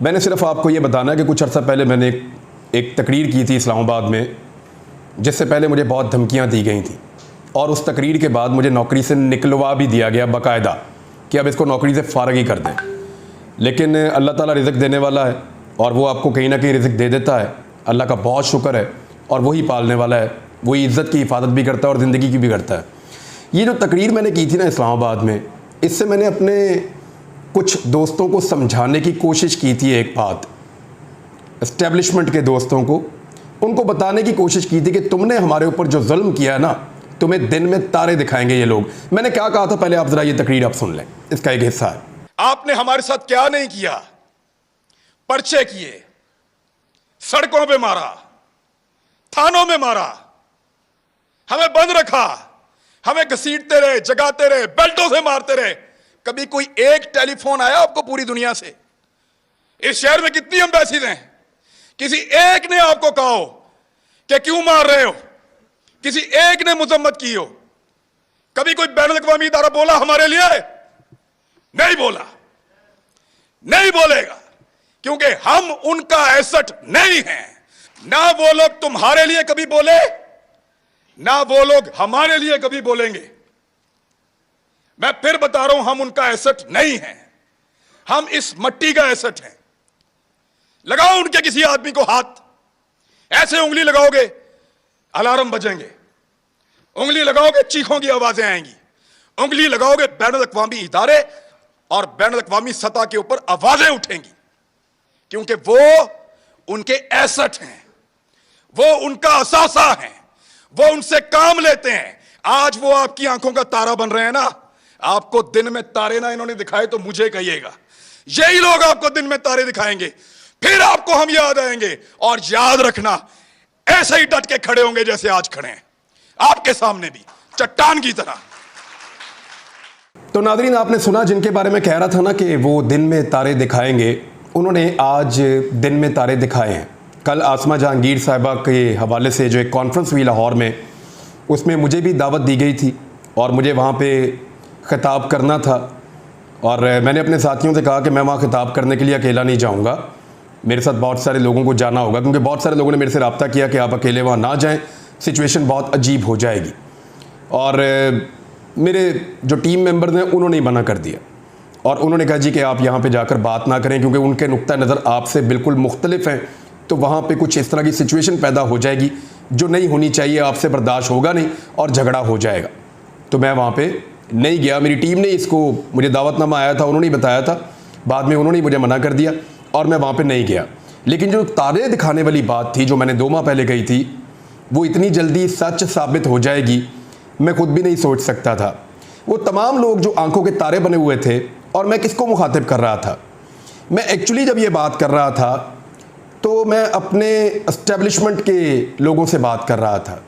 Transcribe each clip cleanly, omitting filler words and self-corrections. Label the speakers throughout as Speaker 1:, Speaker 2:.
Speaker 1: मैंने सिर्फ आपको ये बताना है कि कुछ अर्सा पहले मैंने एक तकरीर की थी इस्लामाबाद में, जिससे पहले मुझे बहुत धमकियां दी गई थी और उस तकरीर के बाद मुझे नौकरी से निकलवा भी दिया गया बाकायदा कि अब इसको नौकरी से फ़ारग ही कर दें। लेकिन अल्लाह ताला रिज़्क़ देने वाला है और वो आपको कहीं ना कहीं रिज़्क़ दे देता है। अल्लाह का बहुत शुक्र है और वही पालने वाला है, वही इज़्ज़त की हिफाजत भी करता है और ज़िंदगी की भी करता है। ये जो तकरीर मैंने की थी ना इस्लामाबाद में, इससे मैंने अपने कुछ दोस्तों को समझाने की कोशिश की थी एक बात, एस्टेब्लिशमेंट के दोस्तों को, उनको बताने की कोशिश की थी कि तुमने हमारे ऊपर जो जुल्म किया है ना, तुम्हें दिन में तारे दिखाएंगे ये लोग। मैंने क्या कहा था पहले आप जरा ये तकरीर आप सुन लें, इसका एक हिस्सा है।
Speaker 2: आपने हमारे साथ क्या नहीं किया, पर्चे किए, सड़कों पे मारा, थानों में मारा, हमें बंद रखा, हमें घसीटते रहे, जगाते रहे, बेल्टों से मारते रहे। कभी कोई एक टेलीफोन आया आपको पूरी दुनिया से? इस शहर में कितनी एम्बेसीज हैं, किसी एक ने आपको कहा हो कि क्यों मार रहे हो? किसी एक ने मुजम्मत की हो? कभी कोई बैनुल अक़वामी इदारा बोला हमारे लिए? नहीं बोला, नहीं बोलेगा, क्योंकि हम उनका एसेट नहीं हैं। ना वो लोग तुम्हारे लिए कभी बोले, ना वो लोग हमारे लिए कभी बोलेंगे। मैं फिर बता रहा हूं, हम उनका एसेट नहीं हैं, हम इस मट्टी का एसेट हैं। लगाओ उनके किसी आदमी को हाथ, ऐसे उंगली लगाओगे अलार्म बजेंगे, उंगली लगाओगे चीखों की आवाजें आएंगी, उंगली लगाओगे बैनुल अक़वामी इदारे और बैनुल अक़वामी सतह के ऊपर आवाजें उठेंगी, क्योंकि वो उनके एसेट हैं, वो उनका असासा है, वो उनसे काम लेते हैं। आज वो आपकी आंखों का तारा बन रहे हैं ना। आपको दिन में तारे ना इन्होंने दिखाए तो मुझे कहिएगा, यही लोग आपको दिन में तारे दिखाएंगे, फिर आपको हम याद आएंगे। और याद रखना, ऐसे ही डट के खड़े होंगे जैसे आज खड़े हैं, आपके सामने भी चट्टान की तरह।
Speaker 1: तो नाज़रीन, आपने सुना जिनके बारे में कह रहा था ना कि वो दिन में तारे दिखाएंगे, उन्होंने आज दिन में तारे दिखाए हैं। कल आसमा जहांगीर साहिबा के हवाले से जो एक कॉन्फ्रेंस हुई लाहौर में, उसमें मुझे भी दावत दी गई थी और मुझे वहाँ पे ख़िताब करना था। और मैंने अपने साथियों से कहा कि मैं वहाँ ख़िताब करने के लिए अकेला नहीं जाऊँगा, मेरे साथ बहुत सारे लोगों को जाना होगा, क्योंकि बहुत सारे लोगों ने मेरे से रब्ता किया कि आप अकेले वहाँ ना जाएँ, सिचुएशन बहुत अजीब हो जाएगी। और मेरे जो टीम मेंबर ने उन्होंने ही मना कर दिया और उन्होंने कहा जी कि आप यहाँ पे जाकर बात ना करें, क्योंकि उनके नुक्ता नज़र आपसे बिल्कुल मुख्तलिफ हैं, तो वहाँ पे कुछ इस तरह की सिचुएशन पैदा हो जाएगी जो नहीं होनी चाहिए, आपसे बर्दाश्त होगा नहीं और झगड़ा हो जाएगा। तो मैं वहाँ पे नहीं गया। मेरी टीम ने इसको, मुझे दावतनामा आया था, उन्होंने ही बताया था, बाद में उन्होंने मुझे मना कर दिया और मैं वहाँ पे नहीं गया। लेकिन जो तारे दिखाने वाली बात थी, जो मैंने 2 माह पहले कही थी, वो इतनी जल्दी सच साबित हो जाएगी मैं खुद भी नहीं सोच सकता था। वो तमाम लोग जो आंखों के तारे बने हुए थे, और मैं किसको मुखातिब कर रहा था? मैं एक्चुअली जब ये बात कर रहा था तो मैं अपने एस्टेब्लिशमेंट के लोगों से बात कर रहा था।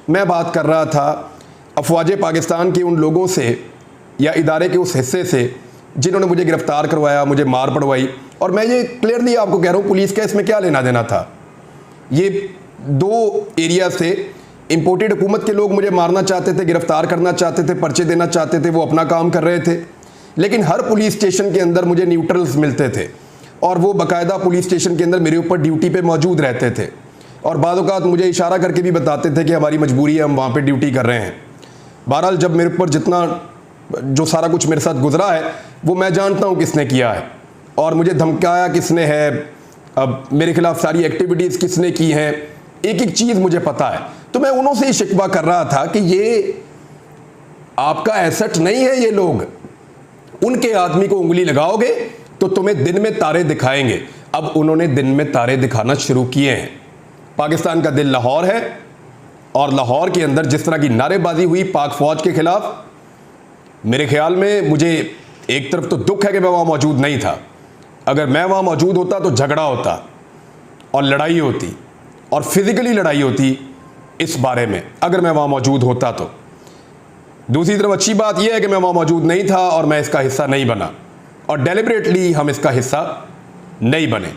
Speaker 1: मैं बात कर रहा था अफवाज पाकिस्तान के उन लोगों से या इदारे के उस हिस्से से जिन्होंने मुझे गिरफ़्तार करवाया, मुझे मार पड़वाई। और मैं ये क्लियरली आपको कह रहा हूँ, पुलिस का इसमें क्या लेना देना था? ये 2 एरिया से इंपोर्टेड हुकूमत के लोग मुझे मारना चाहते थे, गिरफ़्तार करना चाहते थे, पर्चे देना चाहते थे, वो अपना काम कर रहे थे। लेकिन हर पुलिस स्टेशन के अंदर मुझे न्यूट्रल्स मिलते थे और वो बाकायदा पुलिस स्टेशन के अंदर मेरे ऊपर ड्यूटी पे मौजूद रहते थे और बाद औक़ात मुझे इशारा करके भी बताते थे कि हमारी मजबूरी है, हम वहाँ पे ड्यूटी कर रहे हैं। बहरहाल जब मेरे ऊपर जितना जो सारा कुछ मेरे साथ गुजरा है वो मैं जानता हूँ किसने किया है और मुझे धमकाया किसने है, अब मेरे खिलाफ सारी एक्टिविटीज़ किसने की हैं, एक एक चीज़ मुझे पता है। तो मैं उन्हों से ही शिकवा कर रहा था कि ये आपका एसेट नहीं है, ये लोग, उनके आदमी को उंगली लगाओगे तो तुम्हें दिन में तारे दिखाएंगे। अब उन्होंने दिन में तारे दिखाना शुरू किए हैं। पाकिस्तान का दिल लाहौर है और लाहौर के अंदर जिस तरह की नारेबाजी हुई पाक फौज के खिलाफ, मेरे ख्याल में मुझे एक तरफ तो दुख है कि मैं वहाँ मौजूद नहीं था। अगर मैं वहाँ मौजूद होता तो झगड़ा होता और लड़ाई होती और फिज़िकली लड़ाई होती इस बारे में, अगर मैं वहाँ मौजूद होता तो। दूसरी तरफ अच्छी बात यह है कि मैं वहाँ मौजूद नहीं था और मैं इसका हिस्सा नहीं बना और डेलिबरेटली हम इसका हिस्सा नहीं बने।